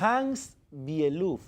Hans Bieluff.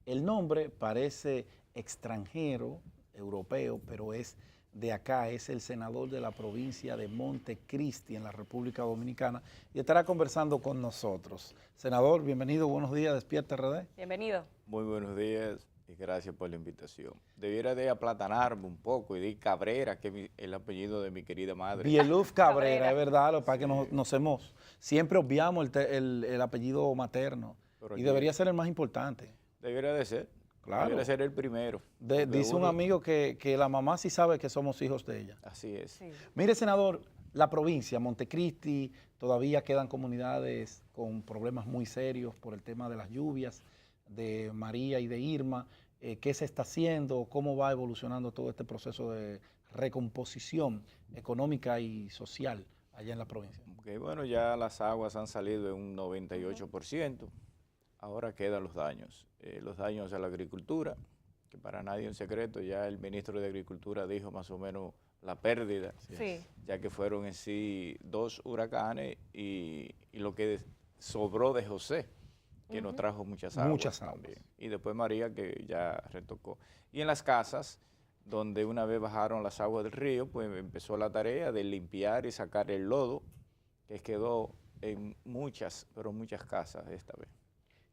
El nombre parece extranjero, europeo, pero es de acá, es el senador de la provincia de Montecristi en la República Dominicana y estará conversando con nosotros. Senador, bienvenido, buenos días, Despierta RD. Bienvenido. Muy buenos días y gracias por la invitación. Debiera de aplatanarme un poco y de Cabrera, que es el apellido de mi querida madre. Bieluff Cabrera, Cabrera. es verdad, lo que pasa es que nos hemos, siempre obviamos el apellido materno Pero y aquí debería ser el más importante. debiera de ser. Claro. Debería ser el primero. Dice un amigo que la mamá sí sabe que somos hijos de ella. Así es. Sí. Mire, senador, la provincia, Montecristi, todavía quedan comunidades con problemas muy serios por el tema de las lluvias, de María y de Irma. ¿Qué se está haciendo? ¿Cómo va evolucionando todo este proceso de recomposición económica y social allá en la provincia? Okay, bueno, ya las aguas han salido en un 98%. Ahora quedan los daños. Los daños a la agricultura, que para nadie es un secreto. Ya el ministro de Agricultura dijo más o menos la pérdida, Sí. ya que fueron en sí 2 huracanes y lo que sobró de José, que nos trajo muchas aguas. Muchas aguas. También. Y después María, que ya retocó. Y en las casas, donde una vez bajaron las aguas del río, pues empezó la tarea de limpiar y sacar el lodo, que quedó en muchas, pero muchas casas esta vez.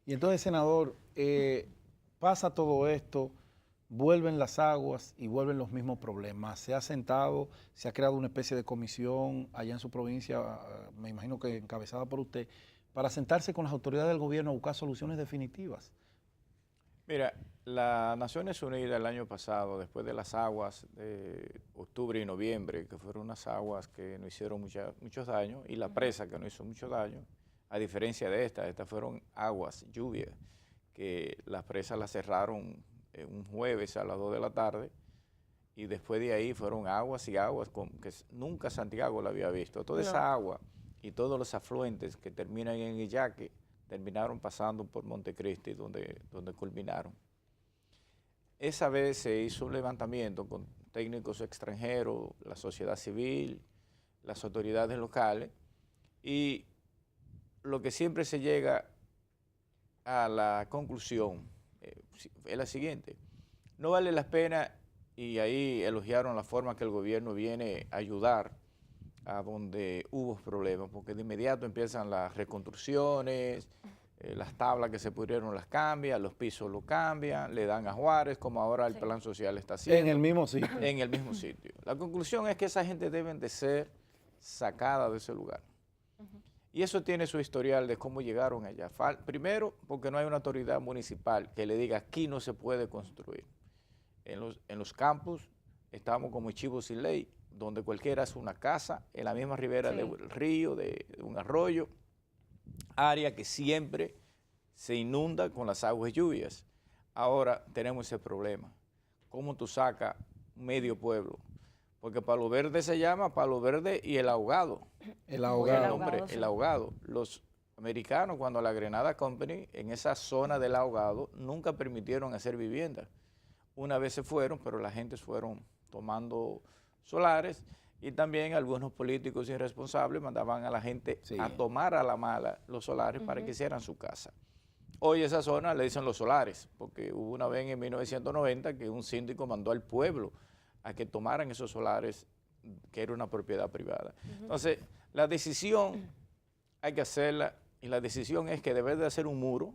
Y entonces, senador, pasa todo esto, vuelven las aguas y vuelven los mismos problemas. Se ha sentado, se ha creado una especie de comisión allá en su provincia, me imagino que encabezada por usted, para sentarse con las autoridades del gobierno a buscar soluciones definitivas. Mira, las Naciones Unidas el año pasado, después de las aguas de octubre y noviembre, que fueron unas aguas que nos hicieron muchos daños, y la presa que nos hizo mucho daño, a diferencia de estas fueron aguas, lluvias, que las presas las cerraron un jueves a las 2 de la tarde, y después de ahí fueron aguas y aguas que nunca Santiago la había visto. Toda esa agua y todos los afluentes que terminan en Illaque terminaron pasando por Montecristi, donde culminaron. Esa vez se hizo un levantamiento con técnicos extranjeros, la sociedad civil, las autoridades locales, y lo que siempre se llega a la conclusión es la siguiente: no vale la pena, y ahí elogiaron la forma que el gobierno viene a ayudar a donde hubo problemas, porque de inmediato empiezan las reconstrucciones, las tablas que se pudieron las cambian, los pisos los cambian, le dan a Juárez, como ahora el plan social está haciendo. En el mismo sitio. En el mismo sitio. La conclusión es que esa gente deben de ser sacada de ese lugar. Y eso tiene su historial de cómo llegaron allá. Primero, porque no hay una autoridad municipal que le diga aquí no se puede construir. En los campos estamos como chivos sin ley, donde cualquiera hace una casa en la misma ribera del río, de un arroyo, área que siempre se inunda con las aguas y lluvias. Ahora tenemos ese problema. ¿Cómo tú sacas medio pueblo? Porque Palo Verde se llama Palo Verde y el ahogado. El ahogado. El nombre, el ahogado. Los americanos, cuando la Grenada Company, en esa zona del ahogado, nunca permitieron hacer viviendas. Una vez se fueron, pero la gente fueron tomando solares, y también algunos políticos irresponsables mandaban a la gente a tomar a la mala los solares para que hicieran su casa. Hoy esa zona le dicen los solares, porque hubo una vez en 1990 que un síndico mandó al pueblo a que tomaran esos solares, que era una propiedad privada. Entonces, la decisión hay que hacerla, y la decisión es que debe de hacer un muro,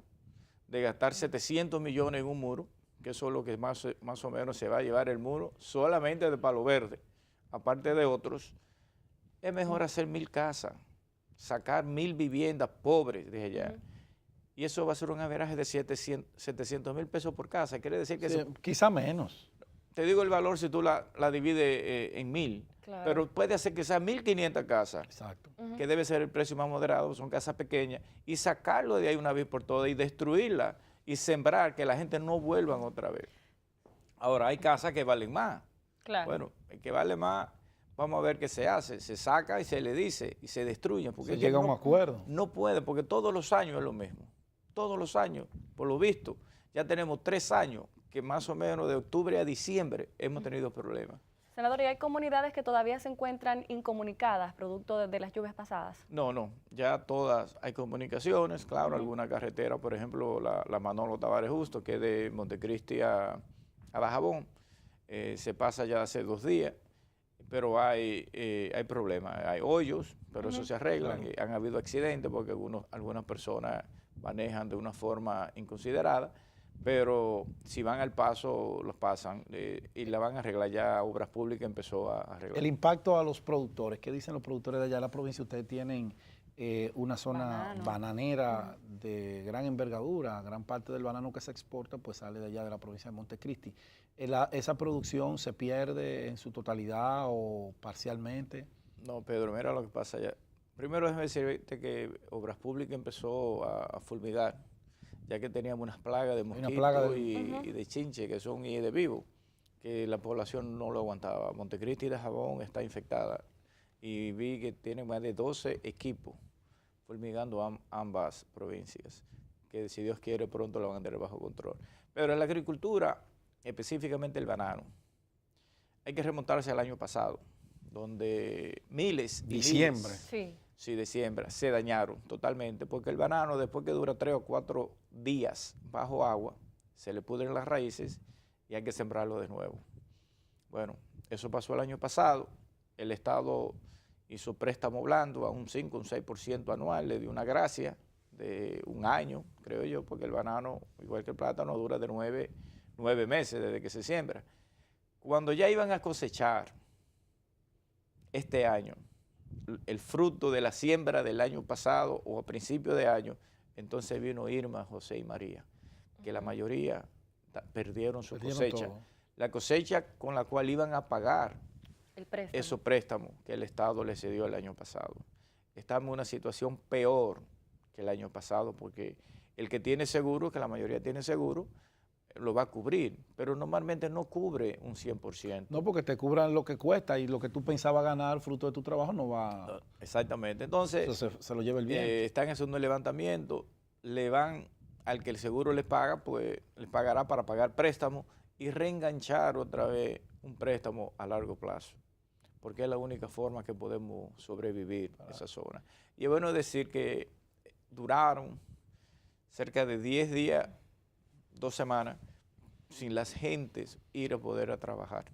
de gastar 700 millones en un muro, que eso es lo que más o menos se va a llevar el muro, solamente de Palo Verde, aparte de otros. Es mejor hacer 1000 casas, sacar 1000 viviendas pobres de allá. Y eso va a ser un averaje de 700,000 pesos por casa. Quiere decir que... Sí, quizá menos. Te digo el valor si tú la divides en 1000. Claro. Pero puede hacer que sean 1500 casas. Exacto. Que debe ser el precio más moderado, son casas pequeñas, y sacarlo de ahí una vez por todas y destruirla y sembrar, que la gente no vuelvan otra vez. Ahora, hay casas que valen más. Claro. Bueno, el que vale más, vamos a ver qué se hace. Se saca y se le dice y se destruye. Porque Se llega a un acuerdo. No puede, porque todos los años es lo mismo. Todos los años, por lo visto, ya tenemos 3 años que más o menos de octubre a diciembre hemos tenido problemas. Senador, ¿y hay comunidades que todavía se encuentran incomunicadas producto de las lluvias pasadas? No, ya todas hay comunicaciones, claro, alguna carretera, por ejemplo, la Manolo Tavares Justo, que es de Montecristi a Dajabón, se pasa ya hace 2 días, pero hay problemas, hay hoyos, pero eso se arreglan, y han habido accidentes porque algunas personas manejan de una forma inconsiderada, pero si van al paso, los pasan y la van a arreglar. Ya Obras Públicas empezó a arreglar. El impacto a los productores, ¿qué dicen los productores de allá de la provincia? Ustedes tienen una zona bananera de gran envergadura, gran parte del banano que se exporta pues sale de allá de la provincia de Montecristi. ¿Esa producción se pierde en su totalidad o parcialmente? No, Pedro, mira lo que pasa allá. Primero déjame decirte que Obras Públicas empezó a fulmigar, ya que teníamos unas plagas de mosquitos y de chinche, que son y de vivo, que la población no lo aguantaba. Montecristi y Dajabón está infectada y vi que tienen más de 12 equipos fulmigando ambas provincias, que si Dios quiere pronto lo van a tener bajo control. Pero en la agricultura, específicamente el banano, hay que remontarse al año pasado, donde miles y diciembre. miles, sí, de siembra, se dañaron totalmente, porque el banano, después que dura 3 o 4 días bajo agua, se le pudren las raíces y hay que sembrarlo de nuevo. Bueno, eso pasó el año pasado. El Estado hizo préstamo blando a un 5, un 6% anual, le dio una gracia de 1 año, creo yo, porque el banano, igual que el plátano, dura de 9 meses desde que se siembra. Cuando ya iban a cosechar este año el fruto de la siembra del año pasado o a principio de año, entonces vino Irma, José y María, que la mayoría perdieron su cosecha. Todo. La cosecha con la cual iban a pagar esos préstamos que el Estado les cedió el año pasado. Estamos en una situación peor que el año pasado porque el que tiene seguro, que la mayoría tiene seguro, lo va a cubrir, pero normalmente no cubre un 100%. No, porque te cubran lo que cuesta y lo que tú pensabas ganar fruto de tu trabajo no va... No, exactamente. Entonces, se lo lleva el viento. Están haciendo un levantamiento, le van al que el seguro les paga, pues les pagará para pagar préstamos y reenganchar otra vez un préstamo a largo plazo, porque es la única forma que podemos sobrevivir en esa zona. Y es bueno decir que duraron cerca de 10 días, 2 semanas, sin las gentes ir a poder a trabajar.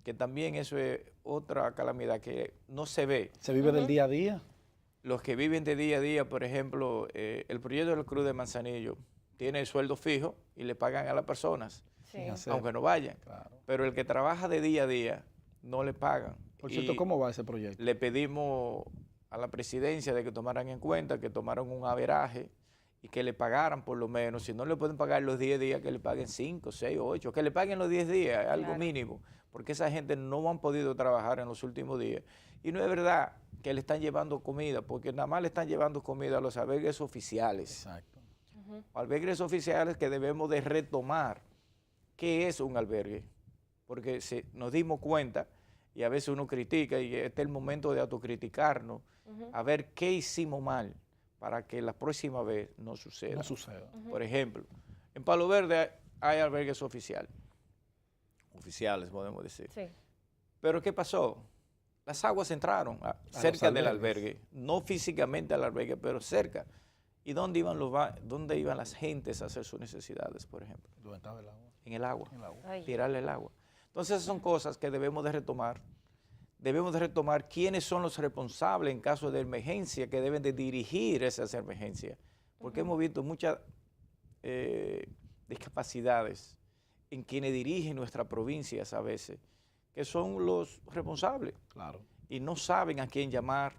Que también eso es otra calamidad que no se ve. ¿Se vive del día a día? Los que viven de día a día, por ejemplo, el proyecto del Cruz de Manzanillo tiene el sueldo fijo y le pagan a las personas, aunque no vayan. Claro. Pero el que trabaja de día a día no le pagan. Por cierto, ¿cómo va ese proyecto? Le pedimos a la presidencia de que tomaran en cuenta, que tomaran un averaje y que le pagaran por lo menos, si no le pueden pagar los 10 días, que le paguen 5, 6, 8, que le paguen los 10 días, algo mínimo, porque esa gente no han podido trabajar en los últimos días. Y no es verdad que le están llevando comida, porque nada más le están llevando comida a los albergues oficiales. Exacto. Albergues oficiales que debemos de retomar. ¿Qué es un albergue? Porque nos dimos cuenta, y a veces uno critica, y este es el momento de autocriticarnos, a ver qué hicimos mal, para que la próxima vez no suceda. Por ejemplo, en Palo Verde hay albergues oficiales podemos decir. Sí. Pero ¿qué pasó? Las aguas entraron cerca del albergue, no físicamente al albergue, pero cerca. ¿Y dónde iban las gentes a hacer sus necesidades, por ejemplo? ¿Dónde estaba el agua? En el agua, tirarle el agua. Entonces esas son cosas que debemos de retomar. Debemos de retomar quiénes son los responsables en caso de emergencia que deben de dirigir esas emergencias. Porque hemos visto muchas discapacidades en quienes dirigen nuestras provincias a veces, que son los responsables. Claro. Y no saben a quién llamar,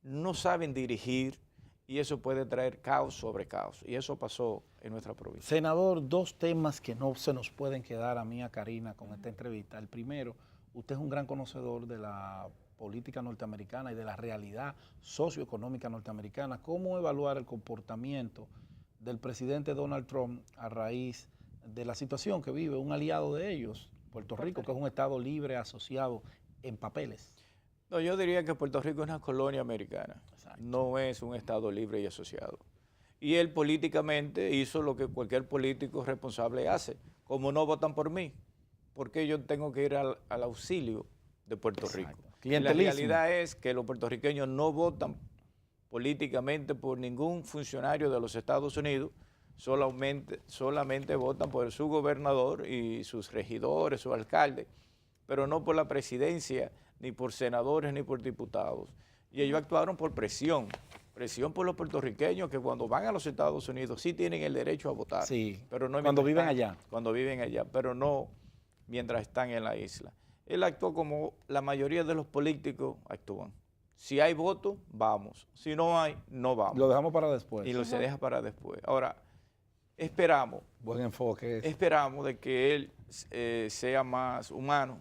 no saben dirigir, y eso puede traer caos sobre caos. Y eso pasó en nuestra provincia. Senador, 2 temas que no se nos pueden quedar a mí, a Karina, con esta entrevista. El primero, usted es un gran conocedor de la política norteamericana y de la realidad socioeconómica norteamericana. ¿Cómo evaluar el comportamiento del presidente Donald Trump a raíz de la situación que vive un aliado de ellos, Puerto Rico, que es un estado libre asociado en papeles? No, yo diría que Puerto Rico es una colonia americana. Exacto. No es un estado libre y asociado. Y él políticamente hizo lo que cualquier político responsable hace. Como no votan por mí, ¿por qué yo tengo que ir al auxilio de Puerto Rico. Exacto. Y la Clientelismo. realidad es que los puertorriqueños no votan políticamente por ningún funcionario de los Estados Unidos, solamente votan por su gobernador y sus regidores, su alcalde, pero no por la presidencia, ni por senadores, ni por diputados. Y ellos actuaron por presión por los puertorriqueños que cuando van a los Estados Unidos sí tienen el derecho a votar. Sí, pero no cuando mientras viven están- allá. Cuando viven allá, pero no mientras están en la isla. Él actuó como la mayoría de los políticos actúan. Si hay voto, vamos. Si no hay, no vamos. Lo dejamos para después. Y se deja para después. Ahora, esperamos Buen enfoque. Esperamos de que él sea más humano,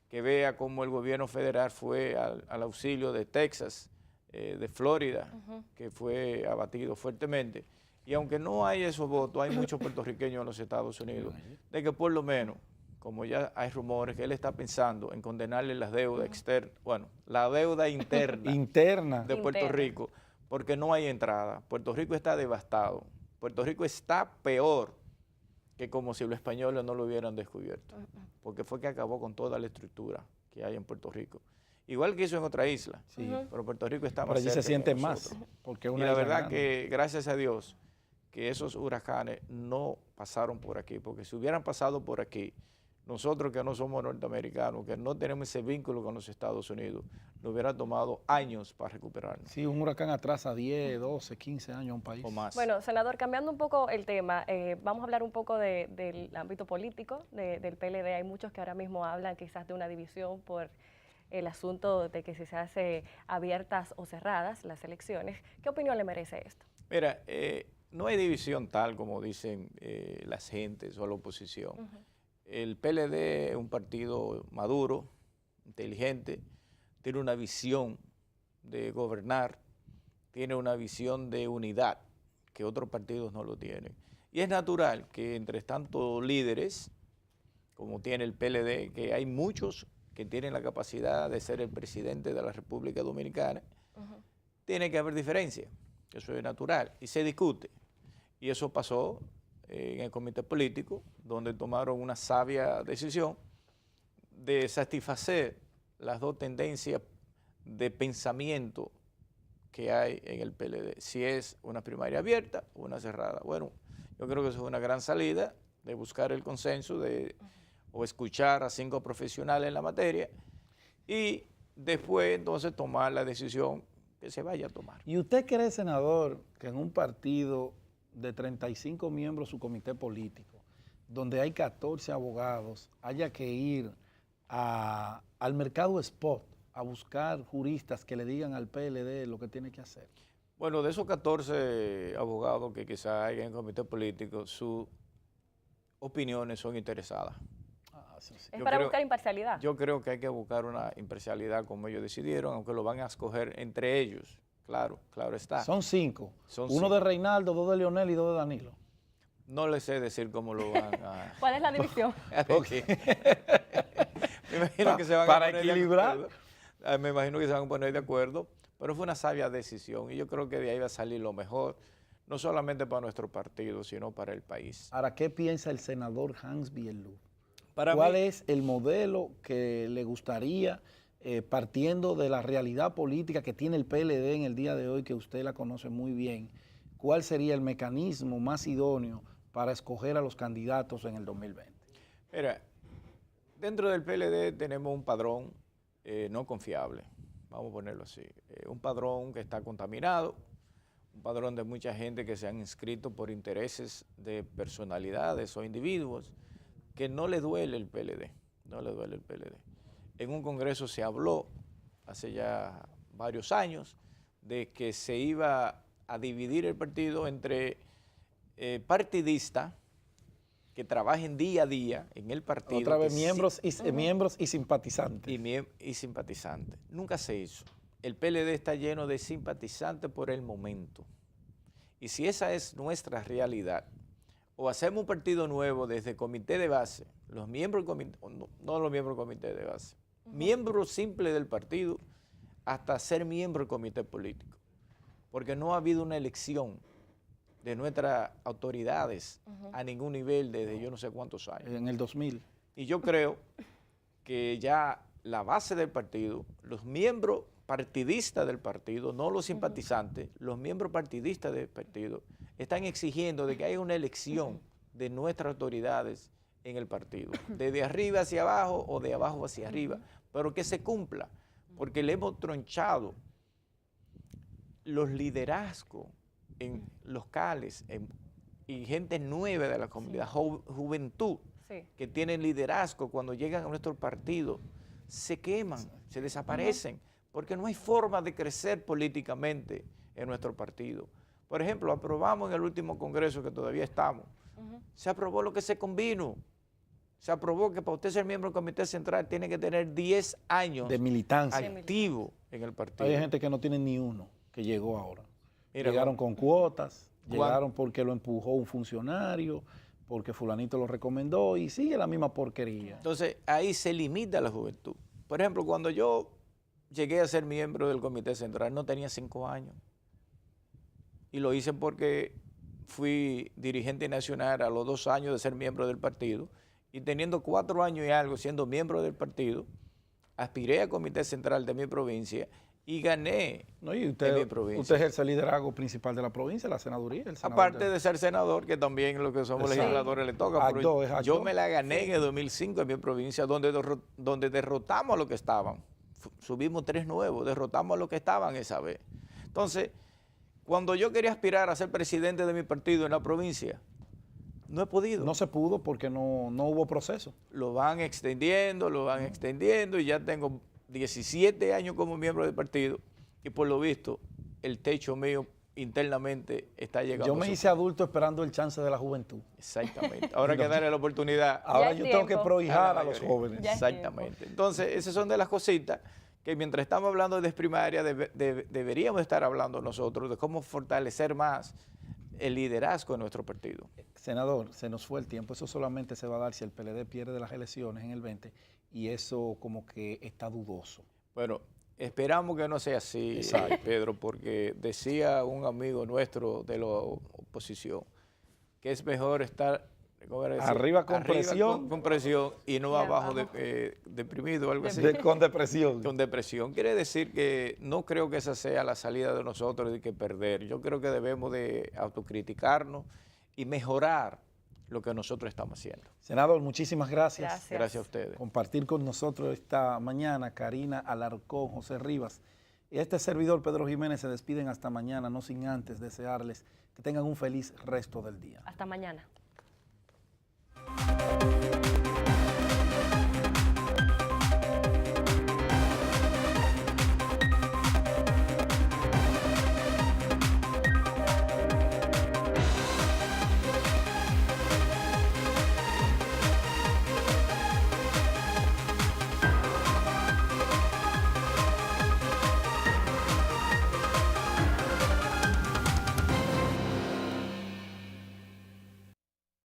que vea cómo el gobierno federal fue al auxilio de Texas, de Florida, que fue abatido fuertemente. Y aunque no hay esos votos, hay muchos puertorriqueños en los Estados Unidos, de que por lo menos, como ya hay rumores, que él está pensando en condenarle las deudas externas, bueno, la deuda interna Interna. de Puerto Interna. Rico, porque no hay entrada. Puerto Rico está devastado. Puerto Rico está peor que como si los españoles no lo hubieran descubierto, porque fue que acabó con toda la estructura que hay en Puerto Rico. Igual que hizo en otra isla, Sí. pero Puerto Rico está Pero más allí se cerca que siente más. nosotros. Porque Y una la isla verdad grande. que gracias a Dios que esos huracanes no pasaron por aquí, porque si hubieran pasado por aquí, nosotros que no somos norteamericanos, que no tenemos ese vínculo con los Estados Unidos, nos hubiera tomado años para recuperarnos, Sí, un huracán atrasa 10, 12, 15 años a un país. o más. Bueno, senador, cambiando un poco el tema, vamos a hablar un poco del ámbito político del PLD. Hay muchos que ahora mismo hablan quizás de una división por el asunto de que si se hace abiertas o cerradas las elecciones. ¿Qué opinión le merece esto? Mira, no hay división tal como dicen las gentes o la oposición. El PLD es un partido maduro, inteligente, tiene una visión de gobernar, tiene una visión de unidad que otros partidos no lo tienen. Y es natural que entre tantos líderes, como tiene el PLD, que hay muchos que tienen la capacidad de ser el presidente de la República Dominicana, tiene que haber diferencia. Eso es natural y se discute. Y eso pasó en el comité político, donde tomaron una sabia decisión de satisfacer las dos tendencias de pensamiento que hay en el PLD, si es una primaria abierta o una cerrada. Bueno, yo creo que eso es una gran salida de buscar el consenso o escuchar a 5 profesionales en la materia y después entonces tomar la decisión que se vaya a tomar. ¿Y usted cree, senador, que en un partido de 35 miembros su comité político, donde hay 14 abogados, haya que ir al mercado spot a buscar juristas que le digan al PLD lo que tiene que hacer? Bueno, de esos 14 abogados que quizá hay en el comité político, sus opiniones son interesadas. Sí. Es para buscar imparcialidad. Yo creo que hay que buscar una imparcialidad como ellos decidieron, aunque lo van a escoger entre ellos. Claro, claro está. Son 5. Son Uno 5. de Reinaldo, 2 de Leonel y 2 de Danilo. No les sé decir cómo lo van a... ¿Cuál es la división? Me imagino que se van a Para poner de equilibrar. acuerdo. Me imagino que se van a poner de acuerdo, pero fue una sabia decisión y yo creo que de ahí va a salir lo mejor, no solamente para nuestro partido, sino para el país. Ahora, ¿qué piensa el senador Hans Bielú? Para ¿Cuál mí- es el modelo que le gustaría, partiendo de la realidad política que tiene el PLD en el día de hoy, que usted la conoce muy bien, cuál sería el mecanismo más idóneo para escoger a los candidatos en el 2020? Mira, dentro del PLD tenemos un padrón no confiable, vamos a ponerlo así. Un padrón que está contaminado, un padrón de mucha gente que se han inscrito por intereses de personalidades o individuos que no le duele el PLD, no le duele el PLD. En un congreso se habló hace ya varios años de que se iba a dividir el partido entre partidistas que trabajen día a día en el partido. Otra vez, que miembros y simpatizantes. y simpatizantes. Nunca se hizo. El PLD está lleno de simpatizantes por el momento. Y si esa es nuestra realidad, o hacemos un partido nuevo desde comité de base, los miembros del comité, no los miembros del comité de base, miembros simples del partido, hasta ser miembro del comité político. Porque no ha habido una elección de nuestras autoridades a ningún nivel desde yo no sé cuántos años. En el 2000. Y yo creo que ya la base del partido, los miembros partidistas del partido, no los simpatizantes, los miembros partidistas del partido, están exigiendo de que haya una elección de nuestras autoridades en el partido, de arriba hacia abajo o de abajo hacia arriba, pero que se cumpla, porque le hemos tronchado los liderazgos en locales y gente nueva de la comunidad, juventud, que tienen liderazgo cuando llegan a nuestro partido, se queman, se desaparecen, porque no hay forma de crecer políticamente en nuestro partido. Por ejemplo, aprobamos en el último congreso que todavía estamos, se aprobó lo que se convino. Se aprobó que para usted ser miembro del Comité Central tiene que tener 10 años de militancia activo en el partido. Hay gente que no tiene ni uno que llegó ahora. Mira, llegaron con cuotas, llegaron porque lo empujó un funcionario, porque fulanito lo recomendó y sigue la misma porquería. Entonces ahí se limita la juventud. Por ejemplo, cuando yo llegué a ser miembro del Comité Central no tenía 5 años. Y lo hice porque fui dirigente nacional a los 2 años de ser miembro del partido. Y teniendo 4 años y algo siendo miembro del partido, aspiré al Comité Central de mi provincia y gané y usted, en mi provincia. Usted ejerce el liderazgo principal de la provincia, la senaduría. Aparte de ser senador, que también lo que somos legisladores le toca, pero yo me la gané en el 2005 en mi provincia, donde derrotamos a los que estaban. Subimos 3 nuevos, derrotamos a los que estaban esa vez. Entonces, cuando yo quería aspirar a ser presidente de mi partido en la provincia, no he podido. No se pudo porque no hubo proceso. Lo van extendiendo y ya tengo 17 años como miembro del partido y por lo visto el techo mío internamente está llegando. Yo me hice adulto esperando el chance de la juventud. Exactamente. Ahora hay que darle la oportunidad. Ahora yo tengo que prohijar a los jóvenes. Exactamente. Entonces, esas son de las cositas que mientras estamos hablando de primaria deberíamos estar hablando nosotros de cómo fortalecer más el liderazgo de nuestro partido. Senador, se nos fue el tiempo. Eso solamente se va a dar si el PLD pierde las elecciones en el 20 y eso como que está dudoso. Bueno, esperamos que no sea así, Pedro, porque decía un amigo nuestro de la oposición que es mejor estar arriba con presión. Con presión y no abajo deprimido o algo así. Con depresión. Con depresión. Quiere decir que no creo que esa sea la salida de nosotros de que perder. Yo creo que debemos de autocriticarnos y mejorar lo que nosotros estamos haciendo. Senador, muchísimas gracias. Gracias a ustedes. Compartir con nosotros esta mañana Karina Alarcón, José Rivas. Y este servidor Pedro Jiménez se despiden hasta mañana, no sin antes desearles que tengan un feliz resto del día. Hasta mañana.